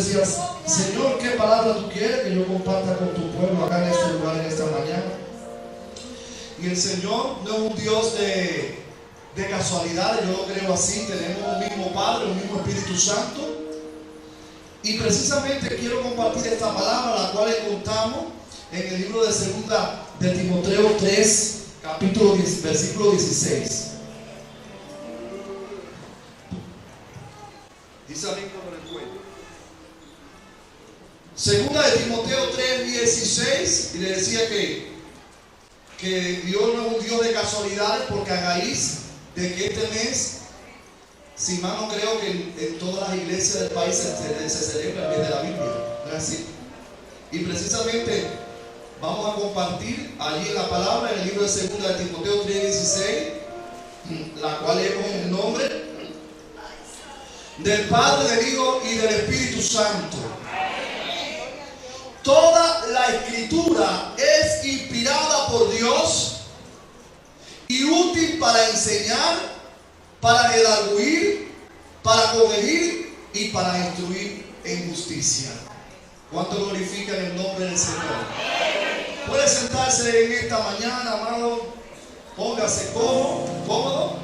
decías, Señor, ¿qué palabra tú quieres que yo comparta con tu pueblo acá en este lugar, en esta mañana? Y el Señor no es un Dios de casualidades, yo lo creo así. Tenemos un mismo Padre, un mismo Espíritu Santo. Y precisamente quiero compartir esta palabra, la cual encontramos en el libro de Segunda de Timoteo 3, capítulo 10, versículo 16. Dice así como el cuento. Segunda de Timoteo 3, 16, y le decía que Dios no es un Dios de casualidades, porque a raíz de que este mes, si mal no creo que en todas las iglesias del país se celebra el mes de la Biblia, ¿no es así? Y precisamente vamos a compartir allí en la palabra, en el libro de Segunda de Timoteo 3, 16, la cual leemos en el nombre del Padre, del Hijo y del Espíritu Santo. Toda la escritura es inspirada por Dios y útil para enseñar, para redarguir, para corregir y para instruir en justicia. ¿Cuánto glorifican el nombre del Señor? Puede sentarse en esta mañana, amado. Póngase cómodo,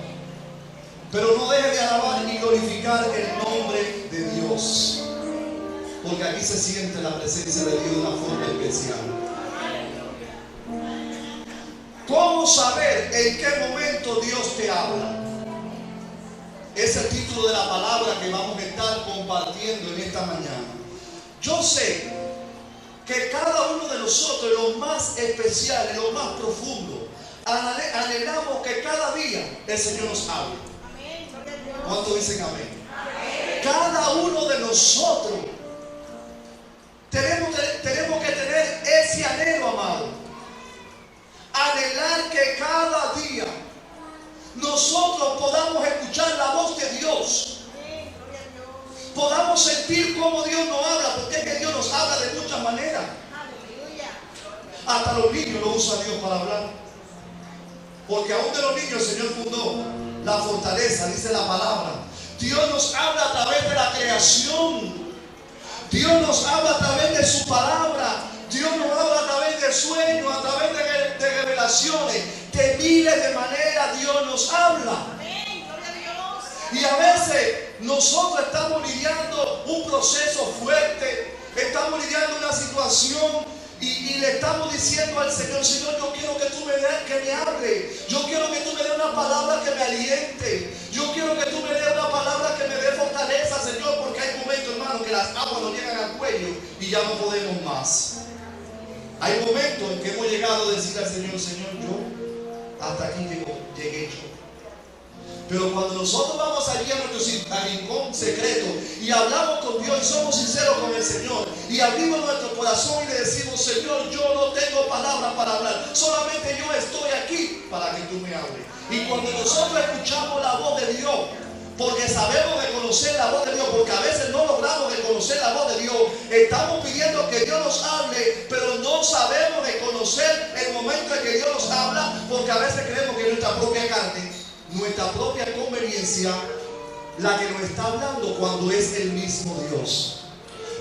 pero no deje de alabar y glorificar el nombre de Dios, porque aquí se siente la presencia de Dios de una forma especial. ¿Cómo saber en qué momento Dios te habla? Es el título de la palabra que vamos a estar compartiendo en esta mañana. Yo sé que cada uno de nosotros, en lo más especial, en lo más profundo, anhelamos que cada día el Señor nos hable. ¿Cuántos dicen amén? Cada uno de nosotros tenemos que tener ese anhelo, amado. Anhelar que cada día nosotros podamos escuchar la voz de Dios. Podamos sentir cómo Dios nos habla, porque es que Dios nos habla de muchas maneras. Hasta los niños lo usa Dios para hablar. Porque aún de los niños el Señor fundó la fortaleza, dice la palabra. Dios nos habla a través de la creación. Dios nos habla a través de su palabra. Dios nos habla a través de sueños, a través de revelaciones. De miles de maneras Dios nos habla. Y a veces nosotros estamos lidiando un proceso fuerte. Estamos lidiando una situación y le estamos diciendo al Señor, Señor, yo quiero que tú me hables. Yo quiero que tú me des una palabra que me aliente. Yo quiero que tú me des una palabra que me dé fortaleza, Señor, porque hay momentos, hermano, que las aguas nos llegan al cuello y ya no podemos más. Hay momentos en que hemos llegado a decir al Señor, Señor, yo hasta aquí llegué yo. Pero cuando nosotros vamos allí a nuestro rincón secreto y hablamos con Dios y somos sinceros con el Señor y abrimos nuestro corazón y le decimos, Señor, yo no tengo palabras para hablar, solamente yo estoy aquí para que tú me hables. Y cuando nosotros escuchamos la voz de Dios, porque sabemos reconocer la voz de Dios, porque a veces no logramos reconocer la voz de Dios, estamos pidiendo que Dios nos hable, pero no sabemos reconocer el momento en que Dios nos habla, porque a veces creemos que nuestra propia carne, nuestra propia conveniencia, la que nos está hablando cuando es el mismo Dios.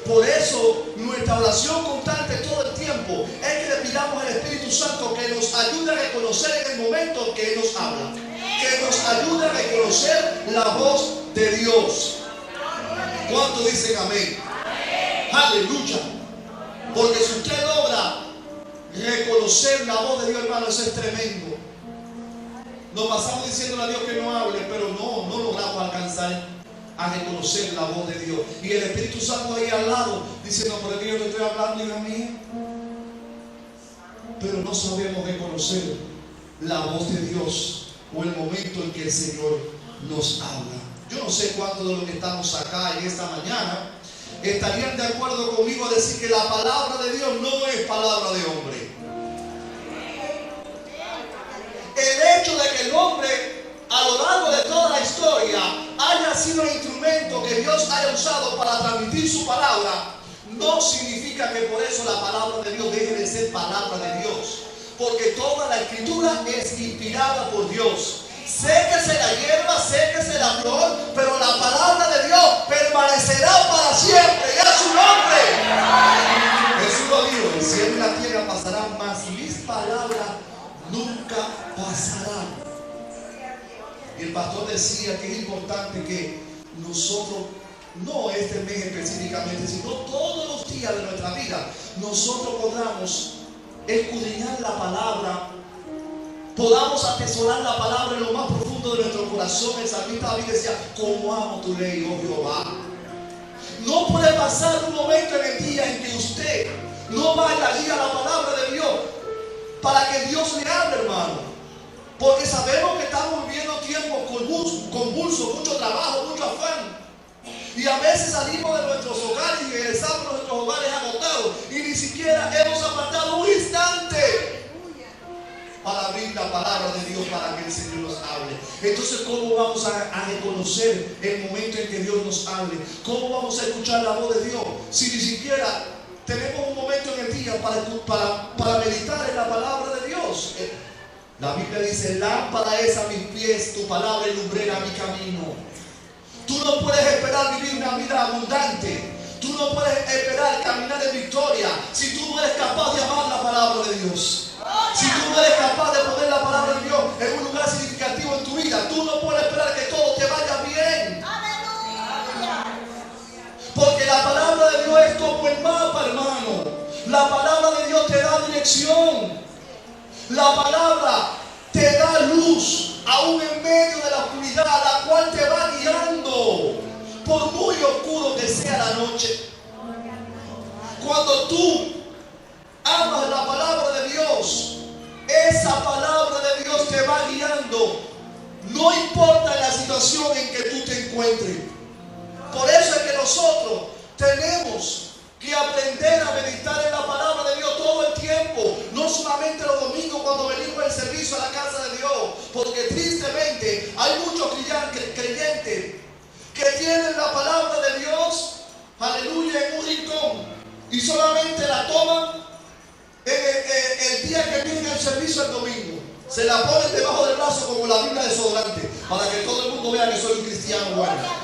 Por eso nuestra oración constante todo el tiempo es que le pidamos al Espíritu Santo que nos ayude a reconocer en el momento que Él nos habla, que nos ayude a reconocer la voz de Dios. ¿Cuántos dicen amén? Aleluya. Porque si usted logra reconocer la voz de Dios, hermano, eso es tremendo. Nos pasamos diciéndole a Dios que no hable, pero no logramos alcanzar a reconocer la voz de Dios. Y el Espíritu Santo ahí al lado diciendo, por aquí yo te estoy hablando, hija mía. Pero no sabemos reconocer la voz de Dios o el momento en que el Señor nos habla. Yo no sé cuántos de los que estamos acá en esta mañana estarían de acuerdo conmigo a decir que la palabra de Dios no es palabra de hombre. El hecho de que el hombre a lo largo de toda la historia haya sido el instrumento que Dios haya usado para transmitir su palabra, no significa que por eso la palabra de Dios deje de ser palabra de Dios. Porque toda la escritura es inspirada por Dios. Séquese la hierba, séquese la flor, pero la palabra de Dios permanecerá para siempre. Y a su el pastor decía que es importante que nosotros, no este mes específicamente, sino todos los días de nuestra vida, nosotros podamos escudriñar la palabra, podamos atesorar la palabra en lo más profundo de nuestro corazón. El salmista David decía: cómo amo tu ley, oh Jehová. No puede pasar un momento en el día en que usted no vaya allí a la palabra de Dios para que Dios le hable, hermano. Porque sabemos que estamos viviendo tiempos convulsos, mucho trabajo, mucho afán. Y a veces salimos de nuestros hogares y regresamos a nuestros hogares agotados y ni siquiera hemos apartado un instante para abrir la palabra de Dios, para que el Señor nos hable. Entonces, ¿cómo vamos a reconocer el momento en que Dios nos hable? ¿Cómo vamos a escuchar la voz de Dios si ni siquiera tenemos un momento en el día para meditar en la palabra de Dios? La Biblia dice: lámpara es a mis pies tu palabra y lumbrera mi camino. Tú no puedes esperar vivir una vida abundante. Tú no puedes esperar caminar en victoria si tú no eres capaz de amar la palabra de Dios. Si tú no eres capaz de poner la palabra de Dios en un lugar significativo en tu vida, tú no puedes esperar que todo te vaya bien. Porque la palabra de Dios es como el mapa, hermano. La palabra de Dios te da dirección. La palabra te da luz, aún en medio de la oscuridad, la cual te va guiando, por muy oscuro que sea la noche. Cuando tú amas la palabra de Dios, esa palabra de Dios te va guiando, no importa la situación en que tú te encuentres. Por eso es que nosotros tenemos que aprender a meditar en la palabra de Dios todo el tiempo, no solamente los domingos cuando venimos al servicio a la casa de Dios, porque tristemente hay muchos creyentes que tienen la palabra de Dios, aleluya, en un rincón y solamente la toman el día que vienen al servicio el domingo. Se la ponen debajo del brazo como la Biblia desodorante, para que todo el mundo vea que soy un cristiano bueno.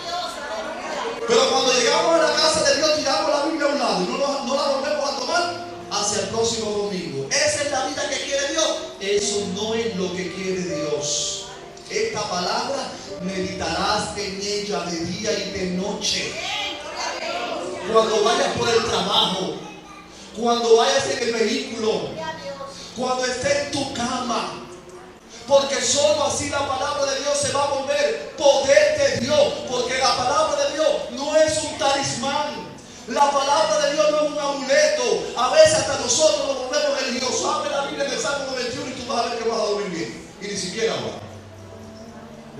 Pero cuando llegamos a la casa de Dios, tiramos la Biblia a un lado y no la volvemos a tomar hacia el próximo domingo. Esa es la vida que quiere Dios. Eso no es lo que quiere Dios. Esta palabra meditarás en ella de día y de noche. Cuando vayas por el trabajo, cuando vayas en el vehículo, cuando estés en tu cama. Porque solo así la palabra de Dios se va a volver poder de Dios. Porque la palabra de Dios no es un talismán. La palabra de Dios no es un amuleto. A veces hasta nosotros nos volvemos religiosos. Abre la Biblia en el Salmo 91 y tú vas a ver que vas a dormir bien. Y ni siquiera va.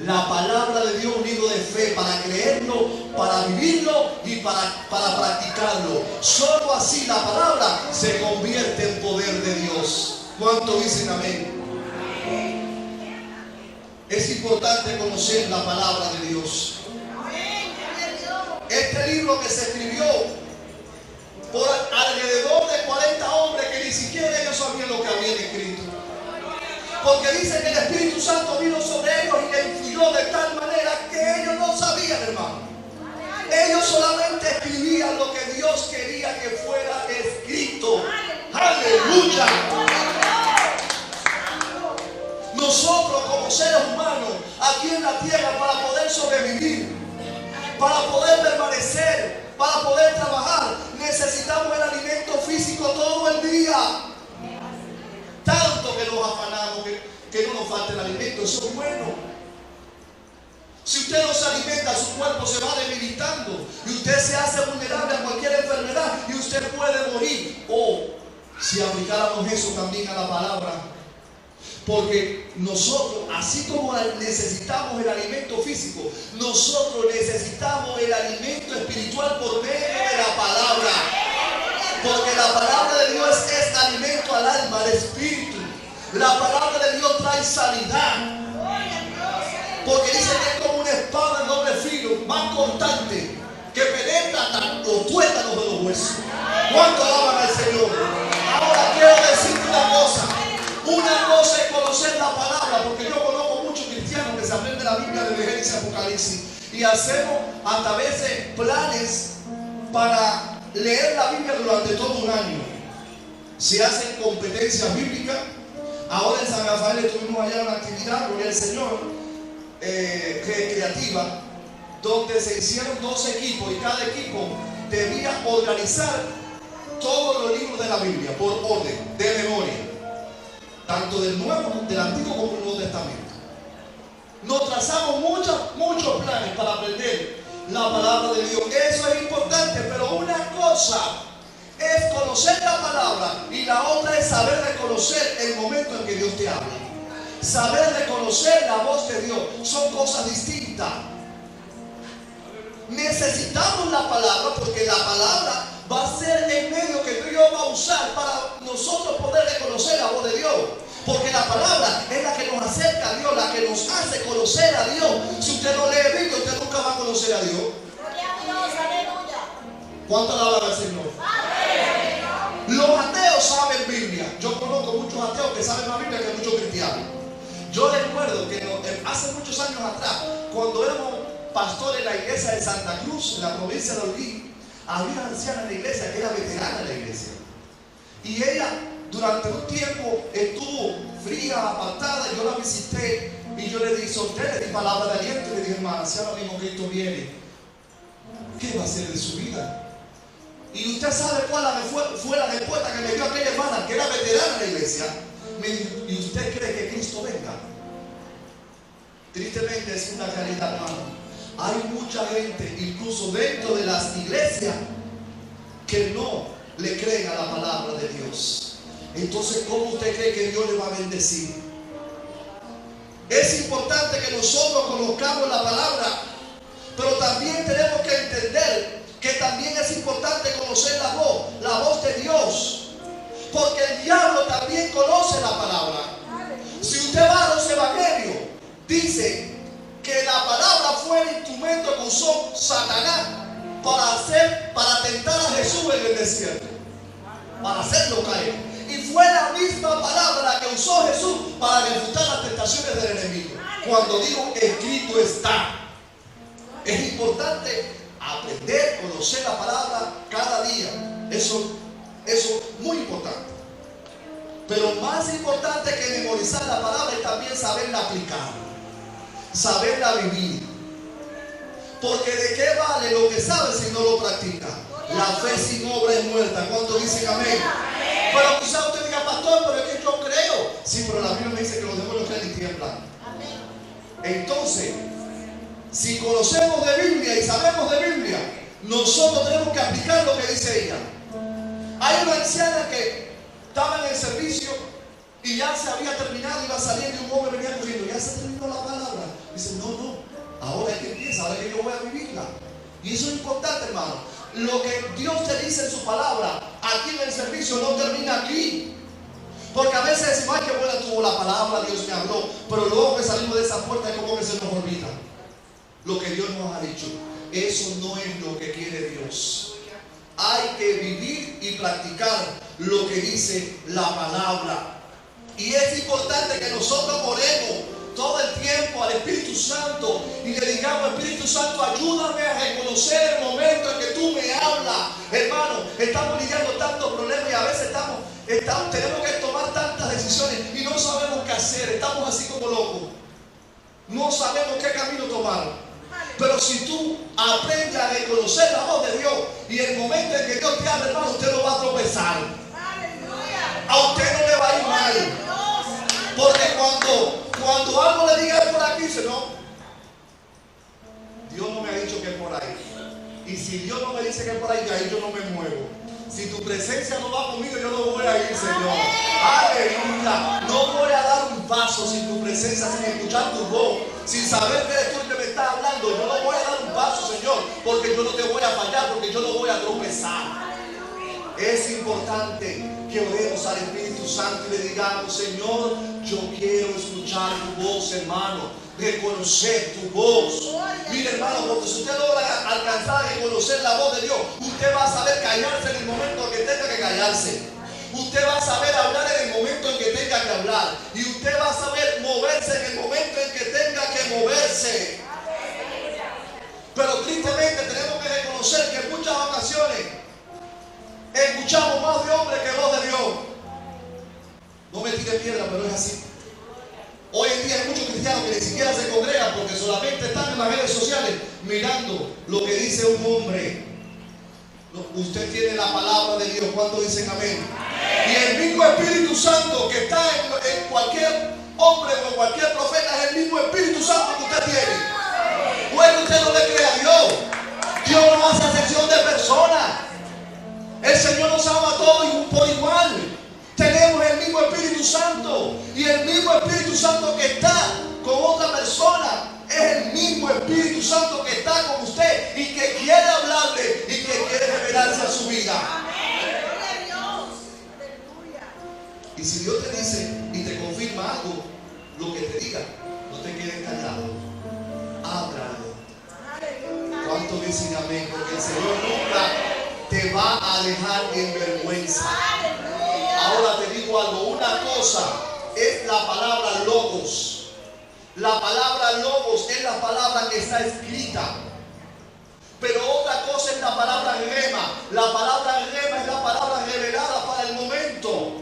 La palabra de Dios, un libro de fe para creerlo, para vivirlo y para practicarlo. Solo así la palabra se convierte en poder de Dios. ¿Cuánto dicen amén? Es importante conocer la palabra de Dios. Este libro que se escribió por alrededor de 40 hombres que ni siquiera ellos sabían lo que habían escrito. Porque dice que el Espíritu Santo vino sobre ellos y les influyó de tal manera que ellos no sabían, hermano. Ellos solamente escribían lo que Dios quería que fuera escrito. ¡Aleluya! Nosotros como seres humanos aquí en la tierra, para poder sobrevivir, para poder permanecer, para poder trabajar, necesitamos el alimento físico todo el día. Tanto que nos afanamos que no nos falte el alimento. Eso es bueno. Si usted no se alimenta, su cuerpo se va debilitando y usted se hace vulnerable a cualquier enfermedad y usted puede morir. O si aplicáramos eso también a la palabra. Porque nosotros, así como necesitamos el alimento físico, nosotros necesitamos el alimento espiritual por medio de la palabra. Porque la palabra de Dios es alimento al alma, al espíritu. La palabra de Dios trae sanidad. Porque dice que es como una espada de doble filo, más cortante, que penetra hasta los tuétanos de los huesos. ¿Cuánto alaban al Señor? Ahora quiero decirte una cosa. Una cosa es conocer la palabra, porque yo conozco muchos cristianos que se aprenden la Biblia de Génesis y Apocalipsis y hacemos hasta a veces planes para leer la Biblia durante todo un año. Se hacen competencias bíblicas. Ahora en San Rafael estuvimos allá en una actividad, gloria al Señor, recreativa, donde se hicieron 2 equipos y cada equipo debía organizar todos los libros de la Biblia por orden, de memoria, tanto del Antiguo como del Nuevo Testamento. Nos trazamos muchos planes para aprender la palabra de Dios. Eso es importante, pero una cosa es conocer la palabra y la otra es saber reconocer el momento en que Dios te habla. Saber reconocer la voz de Dios son cosas distintas. Necesitamos la palabra porque la palabra va a ser el medio que Dios va a usar para nosotros poder reconocer la voz de Dios. Porque la palabra es la que nos acerca a Dios, la que nos hace conocer a Dios. Si usted no lee Biblia, usted nunca va a conocer a Dios. Gloria a Dios, aleluya. ¿Cuánto alaban al Señor? Los ateos saben Biblia. Yo conozco muchos ateos que saben más Biblia que muchos cristianos. Yo recuerdo que hace muchos años atrás, cuando éramos pastores en la iglesia de Santa Cruz, en la provincia de Holguín, había una anciana en la iglesia que era veterana de la iglesia. Y ella durante un tiempo estuvo fría, apartada. Yo la visité y yo le di palabra de aliento y le dije: hermana, si ahora mismo Cristo viene, ¿qué va a hacer de su vida? Y usted sabe cuál fue la respuesta que me dio aquella hermana que era veterana en la iglesia. Me dijo: ¿y usted cree que Cristo venga? Tristemente es una realidad, hermano. Hay mucha gente, incluso dentro de las iglesias, que no le creen a la palabra de Dios. Entonces, ¿cómo usted cree que Dios le va a bendecir? Es importante que nosotros conozcamos la palabra, pero también tenemos que entender que también es importante conocer la voz de Dios, porque el diablo también conoce la palabra. Si usted va a los evangelios, dice que la palabra fue el instrumento que usó Satanás para tentar a Jesús en el desierto, para hacerlo caer. Y fue la misma palabra que usó Jesús para refutar las tentaciones del enemigo. Cuando digo escrito está, es importante aprender, conocer la palabra cada día. Eso es muy importante. Pero más importante que memorizar la palabra es también saberla aplicar, saberla vivir. Porque ¿de qué vale lo que sabe si no lo practica? La fe sin obra es muerta. ¿Cuántos dicen amén? Pero quizás usted diga: pastor, pero es que yo creo. Sí, pero la Biblia me dice que los demonios creen y tiemblan. Entonces, si conocemos de Biblia y sabemos de Biblia, nosotros tenemos que aplicar lo que dice ella. Hay una anciana que estaba en el servicio y ya se había terminado, iba saliendo y un hombre venía corriendo: ya se terminó la palabra. Dice: no, ahora es que empieza, ahora es que yo voy a vivirla. Y eso es importante, hermano. Lo que Dios te dice en su palabra aquí en el servicio no termina aquí. Porque a veces decimos: ay, qué buena tuvo la palabra, Dios me habló. Pero luego que salimos de esa puerta es como que se nos olvida lo que Dios nos ha dicho. Eso no es lo que quiere Dios. Hay que vivir y practicar lo que dice la palabra. Y es importante que nosotros oremos todo el tiempo al Espíritu Santo y le digamos: Espíritu Santo, ayúdame a reconocer el momento en que tú me hablas. Hermano, estamos lidiando tantos problemas y a veces tenemos que tomar tantas decisiones y no sabemos qué hacer. Estamos así como locos. No sabemos qué camino tomar. Pero si tú aprendes a reconocer la voz de Dios y el momento en que Dios te habla, hermano, usted no va a tropezar. A usted no le va a ir mal. Porque cuando algo le diga por aquí, dice: no, Dios no me ha dicho que es por ahí. Y si Dios no me dice que es por ahí, de ahí yo no me muevo. Si tu presencia no va conmigo, yo no voy a ir, Señor. Aleluya. No voy a dar un paso sin tu presencia, sin escuchar tu voz, sin saber que eres tú el que me está hablando. Yo no voy a dar un paso, Señor, porque yo no te voy a fallar, porque yo no voy a tropezar. Es importante que oremos al Espíritu Santo y le digamos: Señor, yo quiero escuchar tu voz, hermano. Reconocer tu voz. Mire, hermano, porque si usted logra alcanzar a reconocer la voz de Dios, usted va a saber callarse en el momento en que tenga que callarse. Usted va a saber hablar en el momento en que tenga que hablar. Y usted va a saber moverse en el momento en que tenga que moverse. Pero tristemente tenemos que reconocer que en muchas ocasiones escuchamos más de hombre que voz de Dios. No me tire piedra, pero es así. Hoy en día hay muchos cristianos que ni siquiera se congregan porque solamente están en las redes sociales mirando lo que dice un hombre. Usted tiene la palabra de Dios. ¿Cuántos dicen amén? Y el mismo Espíritu Santo que está en cualquier hombre o en cualquier profeta es el mismo Espíritu Santo que usted tiene. Bueno, usted no le cree a Dios. Dios no hace acepción de personas. El Señor nos ama a todos por igual. Tenemos el mismo Espíritu Santo. Y el mismo Espíritu Santo que está con otra persona es el mismo Espíritu Santo que está con usted y que quiere hablarle y que quiere revelarse a su vida. Y si Dios te dice y te confirma algo, lo que te diga, no te quedes callado. Háblalo. ¿Cuánto dicen amén? Porque el Señor nunca te va a dejar en vergüenza. Ahora te digo algo. Una cosa es la palabra logos. La palabra logos es la palabra que está escrita. Pero otra cosa es la palabra rema. La palabra rema es la palabra revelada para el momento.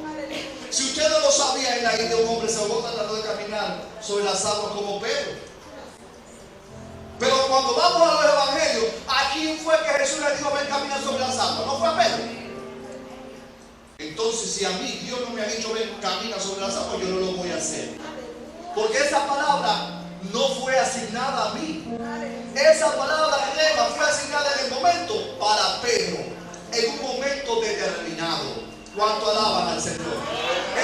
Si usted no lo sabía, en la India un hombre se ahogó tratando de caminar sobre las aguas como Pedro. Pero cuando vamos a los evangelios, ¿a quién fue que Jesús le dijo ven caminar sobre las aguas? ¿No fue a Pedro? Entonces, si a mí Dios no me ha dicho ven camina sobre las aguas, yo no lo voy a hacer. Porque esa palabra no fue asignada a mí. Esa palabra rema fue asignada en el momento para Pedro, en un momento determinado. ¿Cuánto alaban al Señor?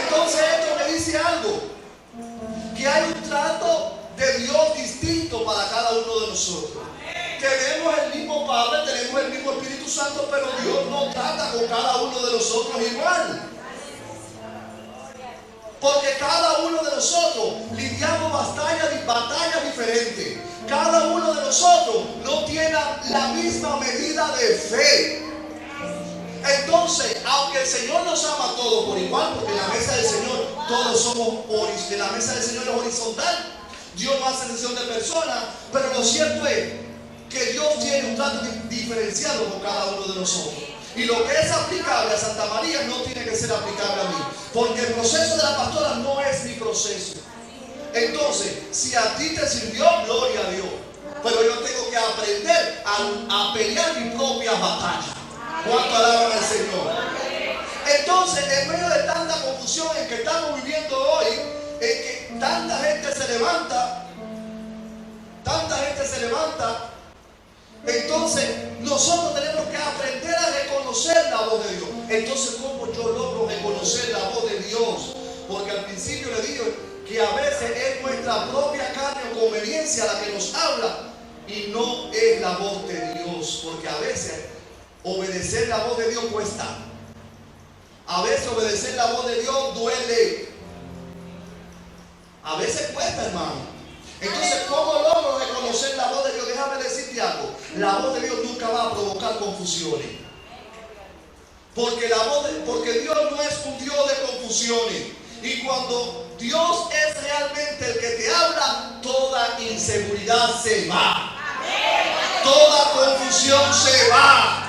Entonces esto me dice algo, que hay un trato de Dios distinto para cada uno de nosotros. Tenemos el mismo Padre, tenemos el mismo Espíritu Santo, pero Dios no trata con cada uno de nosotros igual. Porque cada uno de nosotros lidiamos batallas diferentes. Cada uno de nosotros no tiene la misma medida de fe. Entonces, aunque el Señor nos ama a todos por igual, porque en la mesa del Señor todos somos en la mesa del Señor es horizontal, Dios no hace excepción de personas, pero lo cierto es que Dios tiene un trato diferenciado con cada uno de nosotros. Y lo que es aplicable a Santa María no tiene que ser aplicable a mí, porque el proceso de la pastora no es mi proceso. Entonces, si a ti te sirvió, gloria a Dios, pero yo tengo que aprender a pelear mis propias batallas. ¿Cuánto alaban al Señor? Entonces, en medio de tanta confusión en que estamos viviendo hoy, en que tanta gente se levanta, entonces nosotros tenemos que aprender a reconocer la voz de Dios. Entonces, ¿cómo yo logro reconocer la voz de Dios? Porque al principio le digo que a veces es nuestra propia carne o conveniencia la que nos habla y no es la voz de Dios, porque a veces obedecer la voz de Dios cuesta. A veces obedecer la voz de Dios duele. A veces cuesta, hermano. Entonces, ¿cómo logro reconocer la voz de Dios? Déjame decirte algo. La voz de Dios nunca va a provocar confusiones. Porque Dios no es un Dios de confusiones. Y cuando Dios es realmente el que te habla, toda inseguridad se va. Toda confusión se va.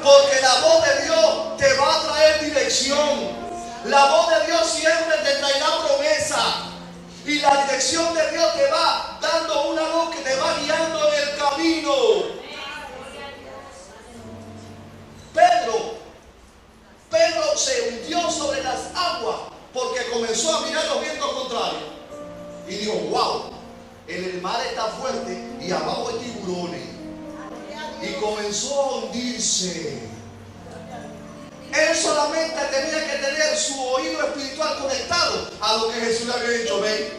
Porque la voz de Dios te va a traer dirección. La voz de Dios siempre te traerá promesa. Y la dirección de Dios te va dando una luz que te va guiando en el camino. Pedro se hundió sobre las aguas porque comenzó a mirar los vientos contrarios. Y dijo, wow, el mar está fuerte y abajo hay tiburones. Y comenzó a hundirse. Él solamente tenía que tener su oído espiritual conectado a lo que Jesús le había dicho. Ven,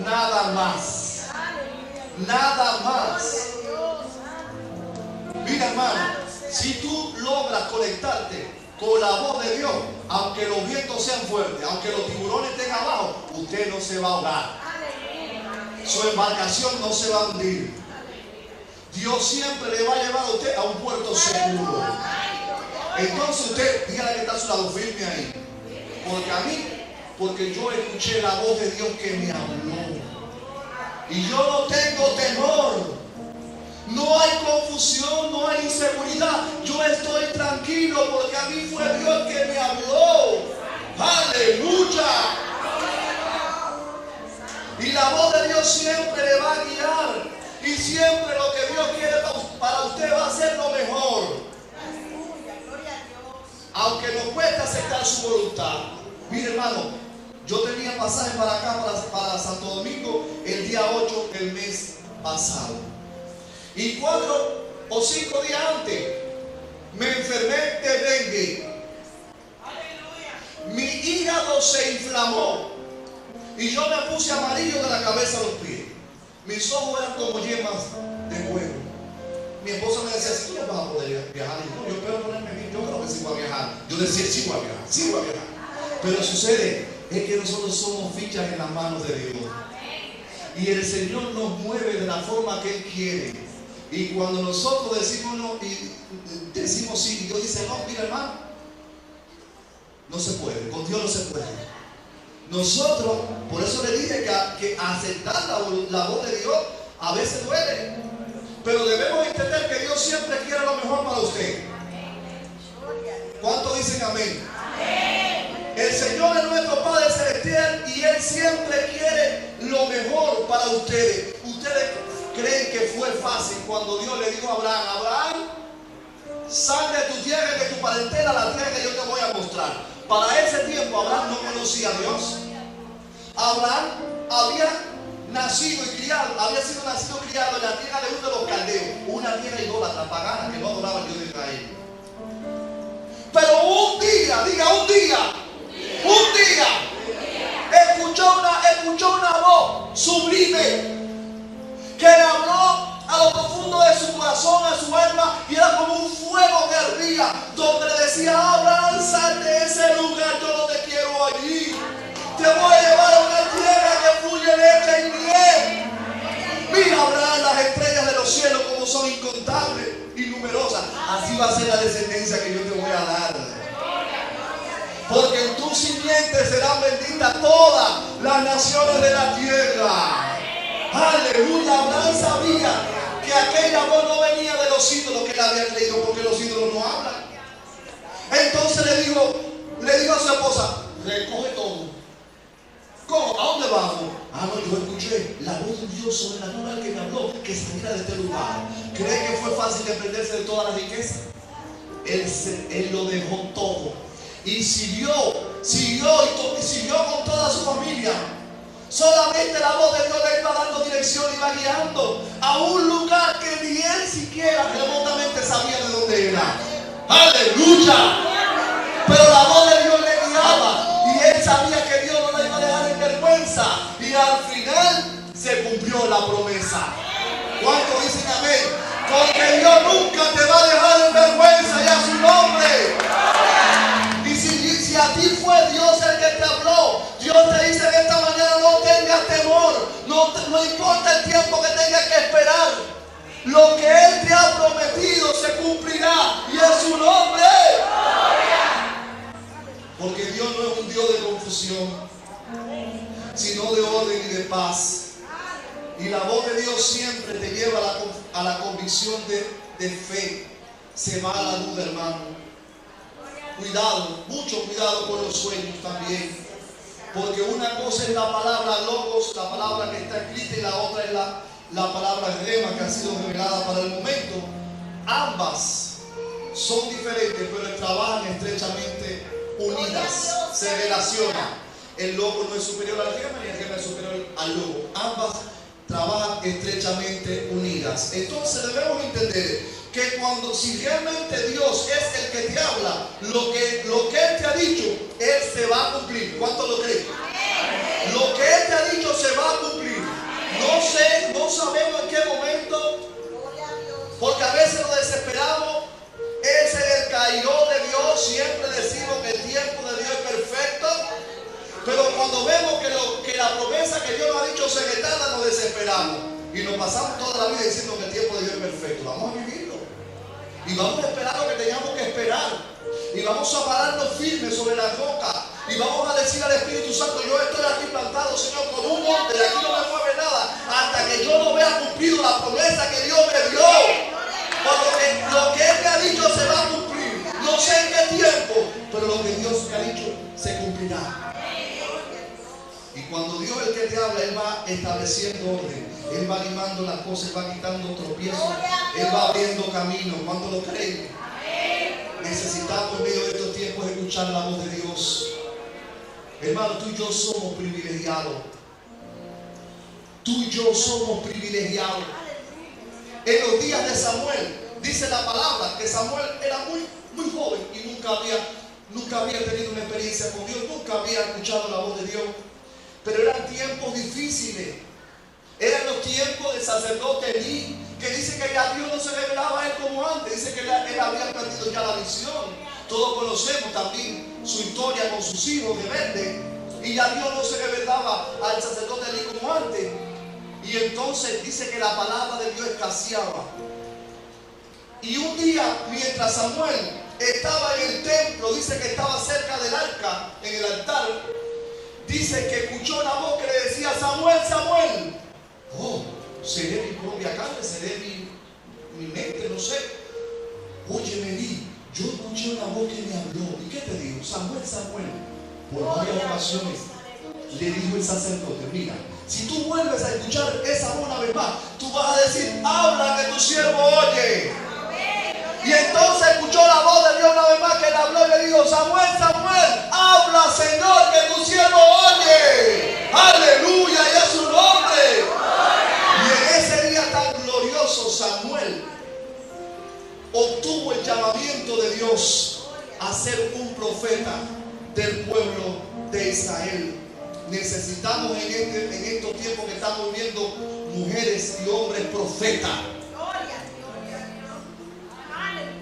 nada más. Nada más. Mira, hermano, si tú logras conectarte con la voz de Dios, aunque los vientos sean fuertes, aunque los tiburones estén abajo, usted no se va a ahogar. Su embarcación no se va a hundir. Dios siempre le va a llevar a usted a un puerto seguro. Entonces usted, dígale que está a su lado, firme ahí. Porque yo escuché la voz de Dios que me habló. Y yo no tengo temor. No hay confusión, no hay inseguridad. Yo estoy tranquilo porque a mí fue Dios que me habló. Aleluya. voz de Dios siempre le va a guiar. Y siempre lo que Dios quiere para usted va a ser lo mejor. Aunque nos cuesta aceptar su voluntad. Mire, hermano, yo tenía pasaje para acá, para Santo Domingo, el día 8 del mes pasado. Y 4 o 5 días antes me enfermé de dengue. Mi hígado se inflamó y yo me puse amarillo de la cabeza a los pies. Mis ojos eran como yemas de fuego. Mi esposa me decía, ¿sí tú vas a poder viajar? Y yo, yo espero ponerme bien, yo creo que sí voy a viajar. Yo decía, sí voy a viajar, sí voy a viajar. Pero sucede, es que nosotros somos fichas en las manos de Dios. Y el Señor nos mueve de la forma que Él quiere. Y cuando nosotros decimos no, y decimos sí, y Dios dice no, mira hermano, no se puede, con Dios no se puede. Nosotros, por eso le dije que aceptar la voz de Dios a veces duele. Pero debemos entender que Dios siempre quiere lo mejor para usted. ¿Cuántos dicen amén? El Señor es nuestro Padre Celestial y Él siempre quiere lo mejor para ustedes. Ustedes creen que fue fácil cuando Dios le dijo a Abraham, Abraham, sal de tu tierra y de tu parentela a la tierra que yo te voy a mostrar. Para ese tiempo Abraham no conocía a Dios. Abraham había nacido y criado, había sido nacido y criado en la tierra de uno de los caldeos, una tierra idólatra, pagana, que no adoraba al Dios de Israel. Pero un día, diga un día, escuchó una voz sublime que le habló a lo profundo de su corazón, a su alma, y era como un fuego que ardía, donde le decía, Abraham, sal de ese lugar, yo no te quiero allí. Te voy a llevar a una tierra que fluye leche y miel. Mira, Abraham, las estrellas de los cielos como son incontables y numerosas. Así va a ser la descendencia que yo te voy a dar. Porque en tu simiente serán benditas todas las naciones de la tierra. Aleluya. Abraham sabía que aquella voz no venía de los ídolos que él había creído, porque los ídolos no hablan. Entonces le dijo a su esposa, recoge todo. ¿Cómo? ¿A dónde vamos? Ah, no, yo escuché la voz de un Dios sobrenatural que me habló que saliera de este lugar. ¿Cree que fue fácil desprenderse de toda la riqueza? Él lo dejó todo. Y siguió con toda su familia. Solamente la voz de Dios le iba dando dirección, iba guiando a un lugar que ni él siquiera remotamente sabía de dónde era. ¡Aleluya! Pero la voz de Dios le guiaba. Y él sabía que Dios no le iba a dejar en vergüenza. Y al final se cumplió la promesa. ¿Cuántos dicen amén? Porque Dios nunca te va a dejar en vergüenza, y a su nombre. Y si a ti fue Dios el que te habló, Dios te dice en esta mañana, no tengas temor. No importa el tiempo que tengas que esperar. Lo que Él te ha prometido se cumplirá. Y en su nombre. Porque Dios no es un Dios de confusión, sino de orden y de paz. Y la voz de Dios siempre te lleva a la convicción de fe. Se va a la duda, hermano. Cuidado, mucho cuidado con los sueños también. Porque una cosa es la palabra logos, la palabra que está escrita, y la otra es la palabra rema que ha sido revelada para el momento. Ambas son diferentes, pero trabajan estrechamente unidas, se relacionan. El logo no es superior al rema, ni el rema es superior al logo. Ambas trabajan estrechamente unidas. Entonces debemos entender que si realmente Dios es el que te habla, lo que Él te ha dicho, Él se va a cumplir. ¿Cuánto lo creen? Lo que Él te ha dicho se va a cumplir. No sabemos en qué momento, porque a veces nos desesperamos. Es en el cairón de Dios. Siempre decimos que el tiempo de Dios es perfecto. Pero cuando vemos que la promesa que Dios nos ha dicho se retarda, nos desesperamos. Y nos pasamos toda la vida diciendo que el tiempo de Dios es perfecto. Vamos a vivirlo. Y vamos a esperar lo que tengamos que esperar. Y vamos a pararnos firmes sobre la roca. Y vamos a decir al Espíritu Santo, yo estoy aquí plantado, Señor, como un monte. De aquí no me mueve nada hasta que yo no vea cumplido la promesa que Dios me dio. Porque lo que Él me ha dicho se va a cumplir. No sé en qué tiempo, pero lo que Dios me ha dicho se cumplirá. Y cuando Dios es el que te habla, Él va estableciendo orden. Él va animando las cosas, Él va quitando tropiezos, Él va abriendo camino. ¿Cuánto lo creen? Necesitamos en medio de estos tiempos escuchar la voz de Dios. Hermano, tú y yo somos privilegiados. Tú y yo somos privilegiados. En los días de Samuel, dice la palabra que Samuel era muy joven y nunca había tenido una experiencia con Dios, nunca había escuchado la voz de Dios. Pero eran tiempos difíciles. Eran los tiempos del sacerdote Elí, que dice que ya Dios no se revelaba a él como antes. Dice que él había perdido ya la visión. Todos conocemos también su historia con sus hijos rebeldes. Y ya Dios no se revelaba al sacerdote Elí como antes. Y entonces dice que la palabra de Dios escaseaba. Y un día, mientras Samuel estaba en el templo, dice que estaba cerca del arca, en el altar, dice que escuchó una voz que le decía: Samuel, Samuel. Oh, seré mi propia carne, seré mi mente, no sé. Oye, Melí, yo escuché una voz que me habló. ¿Y qué te dijo? Samuel, Samuel. Por varias ocasiones le dijo el sacerdote: mira, si tú vuelves a escuchar esa voz una vez más, tú vas a decir: habla, que tu siervo oye. Y entonces escuchó la voz de Dios una vez más, que le habló y le dijo: Samuel, Samuel, habla, Señor, que tu siervo oye. Aleluya, y a su nombre. Y en ese día tan glorioso, Samuel obtuvo el llamamiento de Dios a ser un profeta del pueblo de Israel. Necesitamos en estos tiempos que estamos viviendo mujeres y hombres profetas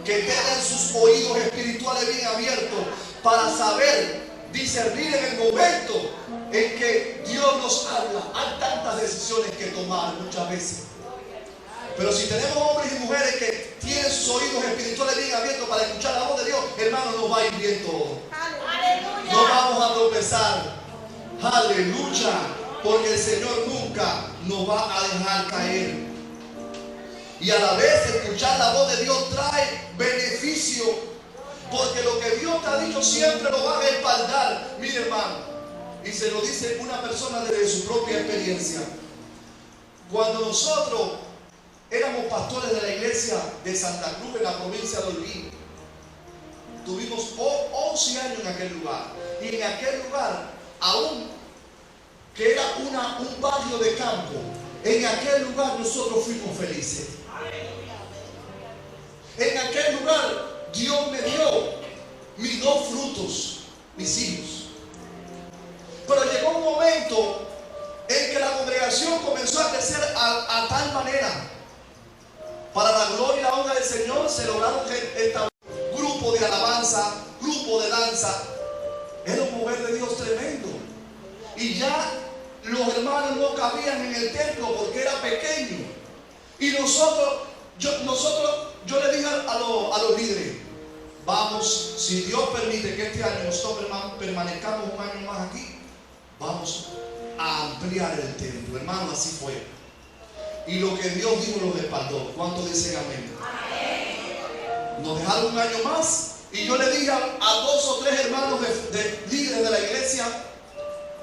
que tengan sus oídos espirituales bien abiertos para saber discernir en el momento en que Dios nos habla. Hay tantas decisiones que tomar muchas veces. Pero si tenemos hombres y mujeres que tienen sus oídos espirituales bien abiertos para escuchar la voz de Dios, hermano, nos va a ir bien todo. No vamos a tropezar. Aleluya. Porque el Señor nunca nos va a dejar caer. Y a la vez escuchar la voz de Dios trae beneficio. Porque lo que Dios te ha dicho siempre lo va a respaldar. Mire, hermano, y se lo dice una persona desde su propia experiencia. Cuando nosotros éramos pastores de la iglesia de Santa Cruz en la provincia de Holguín, tuvimos 11 años en aquel lugar. Y en aquel lugar, aún que era un barrio de campo, en aquel lugar nosotros fuimos felices. En aquel lugar Dios me dio mis 2 frutos, mis hijos. Pero llegó un momento en que la congregación comenzó a crecer a tal manera. Para la gloria y la honra del Señor se lograron establecer grupo de alabanza, grupo de danza. Era un mover de Dios tremendo. Y ya los hermanos no cabían en el templo porque era pequeño. Y yo le dije a los líderes: vamos, si Dios permite que este año nosotros permanezcamos un año más aquí, vamos a ampliar el templo. Hermano, así fue. Y lo que Dios dijo lo respaldó. ¿Cuántos dicen amén? Nos dejaron un año más. Y yo le dije a 2 o 3 hermanos de líderes de la iglesia,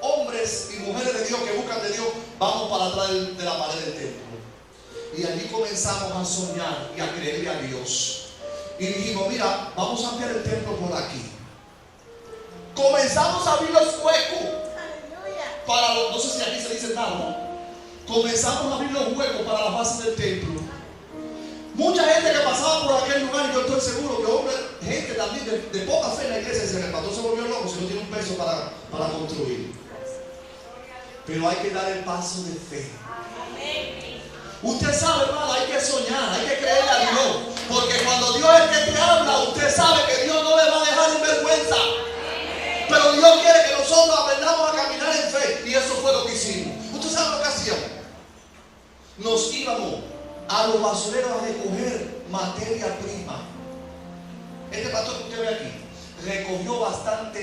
hombres y mujeres de Dios que buscan de Dios: vamos para atrás de la pared del templo. Y allí comenzamos a soñar y a creerle a Dios. Y dijimos: mira, vamos a ampliar el templo por aquí. Comenzamos a abrir los huecos para los, no sé si aquí se dice nada, ¿no? Comenzamos a abrir los huecos para las bases del templo. Mucha gente que pasaba por aquel lugar, y yo estoy seguro que gente también de poca fe en la iglesia, dice: el pastor se volvió loco si no tiene un peso para construir. Pero hay que dar el paso de fe. Usted sabe, hermano, hay que soñar, hay que creerle a Dios. Porque cuando Dios es el que te habla, usted sabe que Dios no le va a dejar en vergüenza. Pero Dios quiere que nosotros aprendamos a caminar en fe. Y eso fue lo que hicimos. ¿Usted sabe lo que hacíamos? Nos íbamos a los basureros a recoger materia prima. Este pastor que usted ve aquí recogió bastante